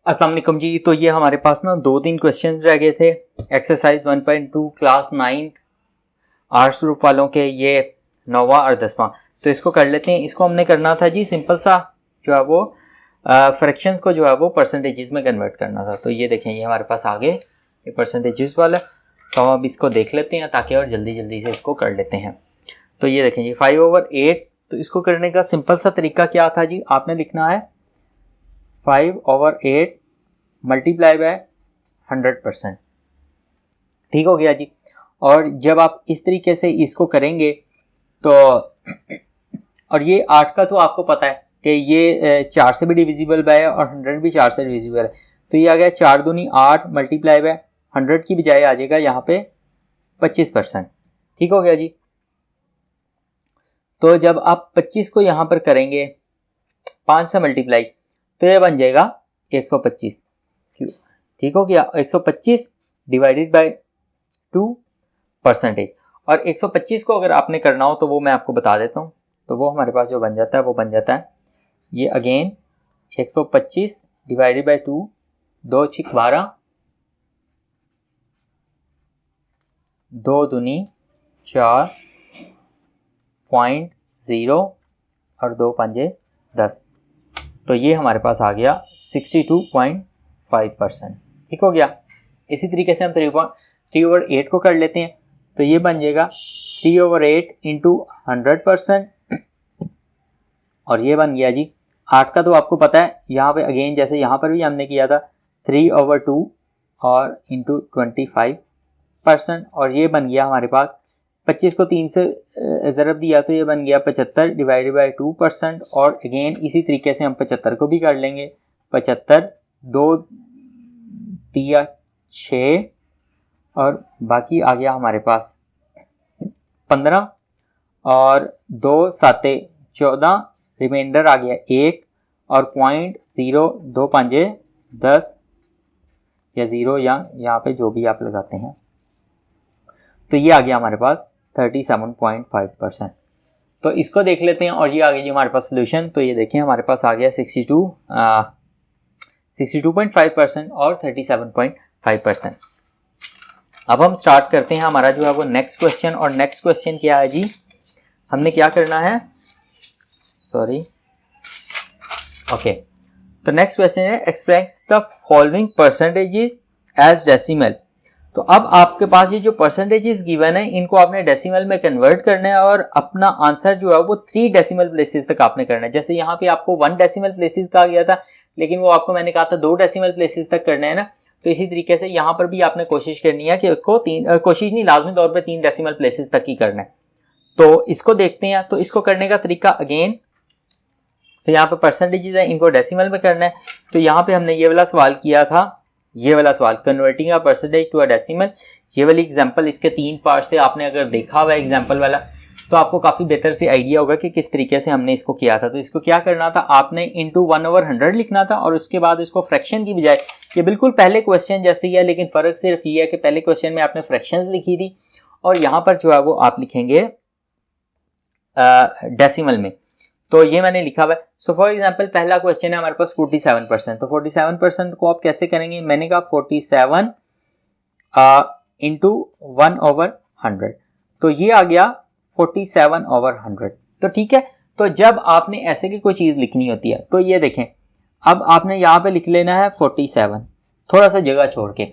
अस्सलाम वालेकुम जी। तो ये हमारे पास ना 2-3 क्वेश्चंस रह गए थे एक्सरसाइज 1.2 क्लास 9 आर्ट्स ग्रुप वालों के, ये 9वां और 10वां। तो इसको कर लेते हैं। इसको हमने करना था जी सिंपल सा जो है वो फ्रैक्शंस को जो है वो परसेंटेजेस में कन्वर्ट करना था। तो ये देखें, ये हमारे पास आगे ये परसेंटेजेस वाला। तो हम अब इसको देख लेते हैं ताकि और जल्दी जल्दी से इसको कर लेते हैं। तो ये देखें, ये 5/8। तो इसको करने का सिंपल सा तरीका क्या था जी, आपने लिखना है 5/8 मल्टीप्लाई बाय 100%। ठीक हो गया जी। और जब आप इस तरीके से इसको करेंगे तो और ये 8 का तो आपको पता है कि ये 4 से भी डिविजिबल है और 100 भी 4 से डिविजिबल है। तो ये आ गया 4 दूनी 8 मल्टीप्लाई बाय 100 की बजाय आ जाएगा यहाँ पे 25%। ठीक हो गया जी। तो जब आप 25 को यहाँ पर करेंगे 5 से मल्टीप्लाई तो ये बन जाएगा 125। ठीक हो गया। 125 डिवाइडेड बाय 2%। और 125 को अगर आपने करना हो तो वो मैं आपको बता देता हूँ। तो वो हमारे पास जो बन जाता है वो बन जाता है ये अगेन 125 डिवाइडेड बाय 2, 2 छिक 12, 2 दूनी 4.0 और 2 पंजे 10। तो ये हमारे पास आ गया 62.5%। ठीक हो गया। इसी तरीके से हम 3/8 को कर लेते हैं। तो ये बन जाएगा 3/8 इंटू 100%। और ये बन गया जी 8 का तो आपको पता है, यहाँ पे अगेन जैसे यहाँ पर भी हमने किया था 3/2 और इंटू 25%। और ये बन गया हमारे पास 25 को 3 से ज़रब दिया तो ये बन गया 75 डिवाइडेड बाय 2%। और अगेन इसी तरीके से हम 75 को भी कर लेंगे। 75 2 दिया 6 और बाकी आ गया हमारे पास 15 और 2 7 14, रिमाइंडर आ गया 1 और 0.0 2 पंजे 10 या 0 या यहाँ पे जो भी आप लगाते हैं। तो ये आ गया हमारे पास 37.5%। तो इसको देख लेते हैं। और ये आ गया जी हमारे पास सोल्यूशन। तो ये देखें हमारे पास आ गया 62.5% और 37.5%। अब हम स्टार्ट करते हैं हमारा जो है वो नेक्स्ट क्वेश्चन। और नेक्स्ट क्वेश्चन क्या है जी, हमने क्या करना है, सॉरी ओके। तो नेक्स्ट क्वेश्चन है express the following percentages as decimal. तो अब आपके पास ये जो परसेंटेजेस गिवन है इनको आपने डेसिमल में कन्वर्ट करना है और अपना आंसर जो है वो 3 डेसिमल प्लेसेस तक आपने करना है। जैसे यहाँ पे आपको 1 डेसिमल प्लेसेस कहा गया था, लेकिन वो आपको मैंने कहा था 2 डेसिमल प्लेसेस तक करना है ना। तो इसी तरीके से यहाँ पर भी आपने कोशिश करनी है कि उसको 3 कोशिश नहीं, लाजमी तौर पर 3 डेसिमल प्लेसेस तक ही करना है। तो इसको देखते हैं। तो इसको करने का तरीका अगेन, तो यहाँ पे परसेंटेजेस है इनको डेसिमल में करना है। तो यहाँ पे हमने ये वाला सवाल किया था, ये वाला सवाल converting a percentage to a decimal. ये वाली एग्जांपल इसके 3 पार्ट से आपने अगर देखा हुआ है एग्जांपल वाला तो आपको काफ़ी बेहतर से आइडिया होगा कि किस तरीके से हमने इसको किया था। तो इसको क्या करना था, आपने इंटू 1/100 लिखना था और उसके बाद इसको फ्रैक्शन की बजाय, ये बिल्कुल पहले क्वेश्चन जैसे ही है, लेकिन फ़र्क सिर्फ ये है कि पहले क्वेश्चन में आपने फ्रैक्शंस लिखी थी और यहाँ पर जो है वो आप लिखेंगे डेसिमल में। तो ये मैंने लिखा हुआ है। सो फॉर एग्जांपल पहला क्वेश्चन है हमारे पास 47%। तो 47% को आप कैसे करेंगे, मैंने कहा 47 इंटू 1/100। तो ये आ गया 47/100। तो ठीक है। तो जब आपने ऐसे की कोई चीज़ लिखनी होती है तो ये देखें, अब आपने यहाँ पे लिख लेना है 47, थोड़ा सा जगह छोड़ के।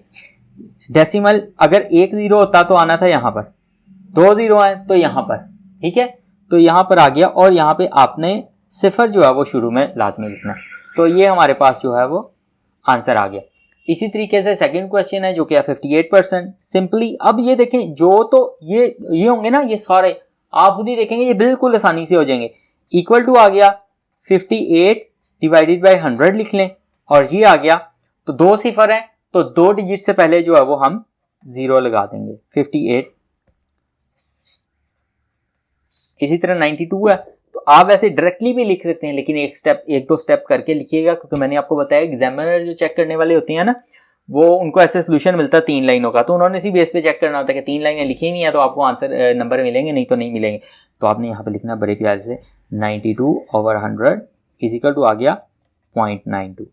डेसिमल अगर 1 0 होता तो आना था यहाँ पर, 2 0 है तो यहाँ पर, ठीक है। तो यहाँ पर आ गया और यहाँ पे आपने 0 जो है वो शुरू में लाजमी लिखना है। तो ये हमारे पास जो है वो आंसर आ गया। इसी तरीके से सेकंड क्वेश्चन है जो कि 58%। सिंपली अब ये देखें, जो तो ये होंगे ना, ये सारे आप खुद ही देखेंगे ये बिल्कुल आसानी से हो जाएंगे। इक्वल टू आ गया 58 डिवाइडेड बाई 100 लिख लें और ये आ गया। तो 2 0 हैं तो 2 डिजिट से पहले जो है वो हम 0 लगा देंगे, 58। इसी तरह 92 है तो आप वैसे डायरेक्टली भी लिख सकते हैं, लेकिन एक दो स्टेप करके लिखिएगा, क्योंकि मैंने आपको बताया एग्जामिनर जो चेक करने वाले होते हैं ना, वो उनको ऐसे सोल्यूशन मिलता है 3 लाइनों का, तो उन्होंने इसी बेस पे चेक करना होता है कि 3 लाइनें लिखी नहीं है तो आपको आंसर नंबर मिलेंगे, नहीं तो नहीं मिलेंगे। तो आपने यहाँ पे लिखना बड़े प्यार से 92/100 इज इक्वल टू आ गया 0.92।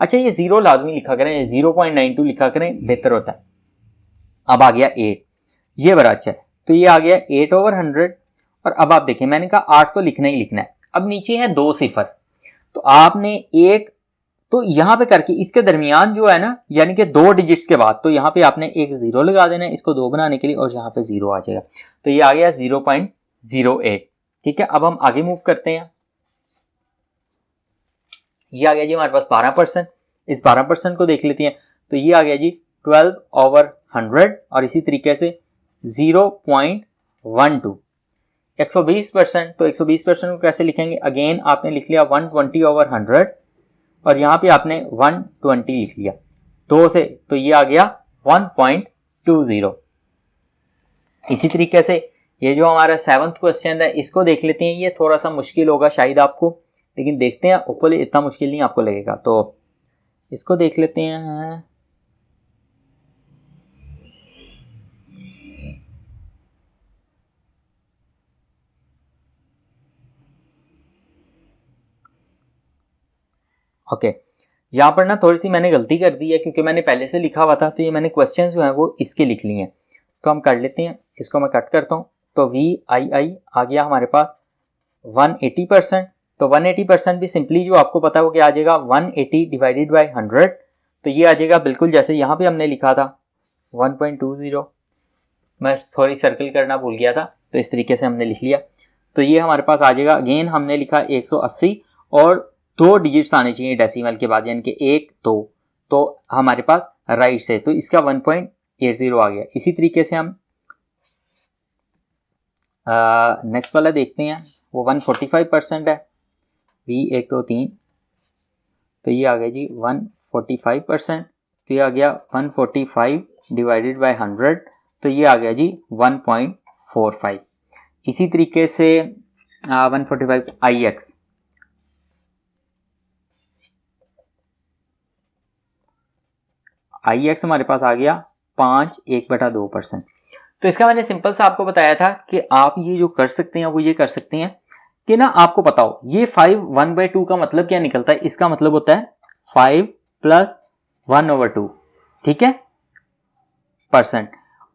अच्छा ये 0 लाजमी लिखा करें, 0.92 लिखा करें, बेहतर होता है। अब आ गया 8, ये बड़ा अच्छा है। तो ये आ गया 8/100। और अब आप देखें मैंने कहा 8 तो लिखना ही लिखना है। अब नीचे है 2 सिफर, तो आपने एक तो यहां पे करके इसके दरमियान जो है ना, यानी कि 2 डिजिट्स के बाद, तो यहां पे आपने एक 0 लगा देना है इसको 2 बनाने के लिए, और यहां पे 0 आ जाएगा। तो ये आ गया 0.08। ठीक है, अब हम आगे मूव करते हैं। ये आ गया जी हमारे पास 12%। इस 12% को देख लेते हैं। तो ये आ गया जी 12/100, और इसी तरीके से 0.12 120%। तो 120% को कैसे लिखेंगे? अगेन आपने लिख लिया 120/100, और यहां पे आपने 120 लिख लिया 2 से, तो ये आ गया 1.20। इसी तरीके से ये जो हमारा 7th क्वेश्चन है इसको देख लेते हैं। ये थोड़ा सा मुश्किल होगा शायद आपको, लेकिन देखते हैं, होपफुली इतना मुश्किल नहीं आपको लगेगा। तो इसको देख लेते हैं। ओके, यहाँ पर ना थोड़ी सी मैंने गलती कर दी है, क्योंकि मैंने पहले से लिखा हुआ था, तो ये मैंने क्वेश्चन जो है वो इसके लिख लिए हैं। तो हम कर लेते हैं, इसको मैं कट करता हूँ। तो VII आ गया हमारे पास 180%। तो 180% भी सिंपली जो आपको पता है वो क्या आ जाएगा, 180 डिवाइडेड बाई 100। तो ये आ जाएगा बिल्कुल जैसे यहाँ पे हमने लिखा था 1.20। मैं थोड़ी सर्कल करना भूल गया था, तो इस तरीके से हमने लिख लिया। तो ये हमारे पास आ जाएगा, अगेन हमने लिखा 180, और 2 डिजिट्स आने चाहिए डेसिमल के बाद, यानी कि 1 2, तो हमारे पास राइट से, तो इसका 1.80 आ गया। इसी तरीके से हम नेक्स्ट वाला देखते हैं, वो 145% है। V1 2 3, तो ये आ गया जी 145%। तो ये आ गया 145 डिवाइडेड बाय 100, तो ये आ गया जी 1.45। इसी तरीके से 145 IX हमारे पास आ गया 5/1/2%। तो इसका मैंने सिंपल सा आपको बताया था कि आप ये जो कर सकते हैं वो ये कर सकते हैं कि ना, आपको पता हो ये 5 1/2 का मतलब क्या निकलता है। इसका मतलब होता है 5 + 1/2, ठीक है, %।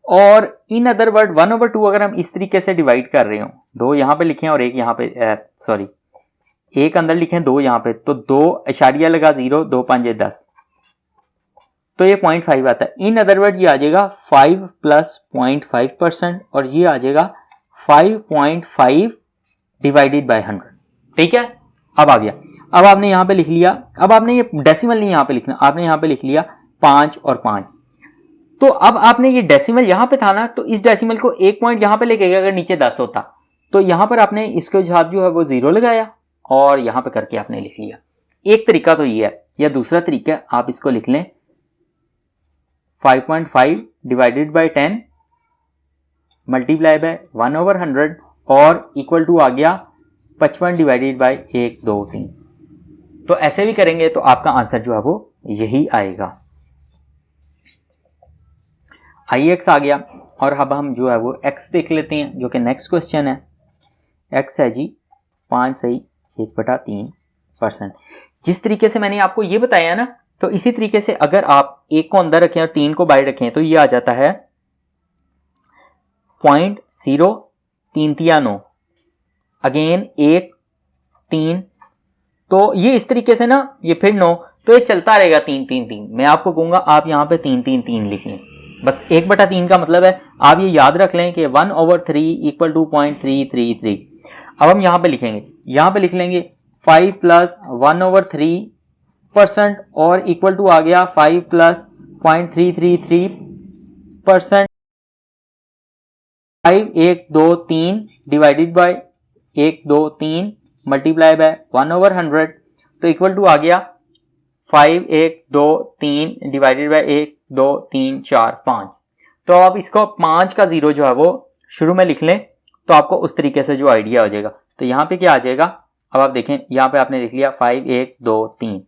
और इन अदर वर्ड 1/2 अगर हम इस तरीके से डिवाइड कर रहे हो, 2 यहां पे लिखे और एक यहां पे, सॉरी, एक अंदर लिखे 2 यहां पे, तो 2 इशारिया लगा 0, 2 5 10, तो ये 0.5 आता है। इन अदर वर्ड ये आ जाएगा 5 + 0.5%, और ये आ जाएगा 5.5 डिवाइडेड बाय 100। ठीक है, अब आ गया। अब आपने यहां पे लिख लिया, अब आपने ये डेसिमल नहीं यहां पे लिखना, आपने यहां पे लिख लिया 5 और 5। तो अब आपने ये डेसिमल यहां पे था ना, तो इस डेसिमल को एक पॉइंट यहां पे लेके गया, अगर नीचे 10 होता तो यहां पर आपने इसके साथ जो है वो 0 लगाया, और यहां पे करके आपने लिख लिया। एक तरीका तो ये है, या दूसरा तरीका आप इसको लिख लें 5.5 डिवाइडेड बाय 10 मल्टीप्लाई बाय 1/100, और इक्वल टू आ गया 55 डिवाइडेड बाय 1 2 3। तो ऐसे भी करेंगे तो आपका आंसर जो है वो यही आएगा। IX आ गया, और अब हम जो है वो X देख लेते हैं, जो कि नेक्स्ट क्वेश्चन है। X है जी 5/1/3%। जिस तरीके से मैंने आपको ये बताया ना, तो इसी तरीके से अगर आप 1 को अंदर रखें और 3 को बाहर रखें, तो ये आ जाता है 0.033 अगेन 1 3, तो ये इस तरीके से ना, ये फिर 9, तो ये चलता रहेगा 3 3 3। मैं आपको कहूंगा आप यहां पे 3 3 3 लिख लें, बस 1/3 का मतलब है, आप ये याद रख लें कि 1/3 = 0.333। अब हम यहां पे लिखेंगे, यहां पे लिख लेंगे 5 + 1/3%, और इक्वल टू आ गया 5 + 0.333%। 5 1 2 3 डिवाइडेड बाय 1 2 3 मल्टीप्लाई बाय 1/100, तो इक्वल टू आ गया 5 1 2 3 डिवाइडेड बाय 1 2 3 4 5। तो आप इसको 5 का 0 जो है वो शुरू में लिख लें, तो आपको उस तरीके से जो आइडिया हो जाएगा। तो यहाँ पे क्या आ जाएगा, अब आप देखें यहाँ पे आपने लिख लिया 5 1 2 3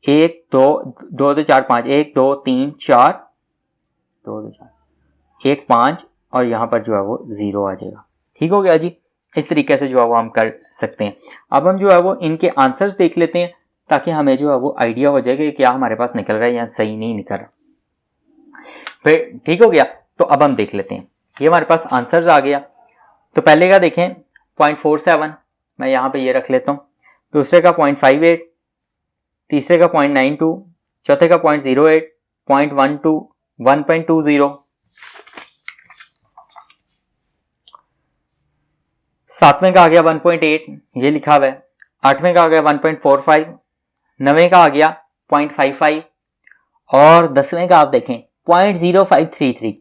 1 2 2 2 4 5 1 2 3 4 2 2 4 1 5, और यहाँ पर जो है वो 0 आ जाएगा। ठीक हो गया जी, इस तरीके से जो है वो हम कर सकते हैं। अब हम जो है वो इनके आंसर्स देख लेते हैं, ताकि हमें जो है वो आइडिया हो जाए कि क्या हमारे पास निकल रहा है या सही नहीं निकल रहा। फिर ठीक हो गया। तो अब हम देख लेते हैं, ये हमारे पास आंसर्स आ गया। तो पहले का देखें 0.47, मैं यहाँ पे ये रख लेता हूँ। दूसरे का 0.58, तीसरे का 0.92, चौथे का 0.08, 0.12, 1.20, सातवें का आ गया 1.8, ये लिखा हुआ है। आठवें का आ गया 1.45, नवें का आ गया 0.55 और 10वें का आप देखें 0.0533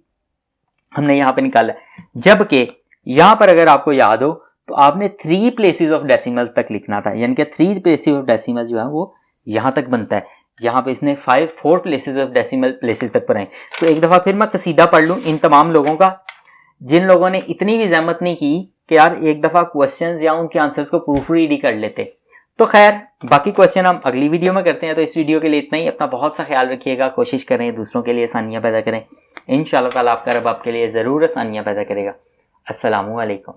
हमने यहाँ पे निकाला। जबकि यहाँ पर अगर आपको याद हो तो आपने 3 प्लेसेस ऑफ डेसिमल्स तक लिखना था, यानी कि 3 प्लेसेस ऑफ डेसिमल जो है वो यहाँ तक बनता है। यहाँ पे इसने 4 प्लेसेस ऑफ डेसिमल प्लेसेस तक बनाए। तो एक दफ़ा फिर मैं कसीदा पढ़ लूँ इन तमाम लोगों का जिन लोगों ने इतनी भी जहमत नहीं की कि यार एक दफ़ा क्वेश्चंस या उनके आंसर्स को प्रूफ रीड ही कर लेते। तो खैर बाकी क्वेश्चन हम अगली वीडियो में करते हैं। तो इस वीडियो के लिए इतना ही। अपना बहुत सा ख्याल रखिएगा, कोशिश करें दूसरों के लिए आसानियाँ पैदा करें। इंशाअल्लाह ताला आपका रब आपके लिए ज़रूर आसानियाँ पैदा करेगा। अस्सलामु अलैकुम।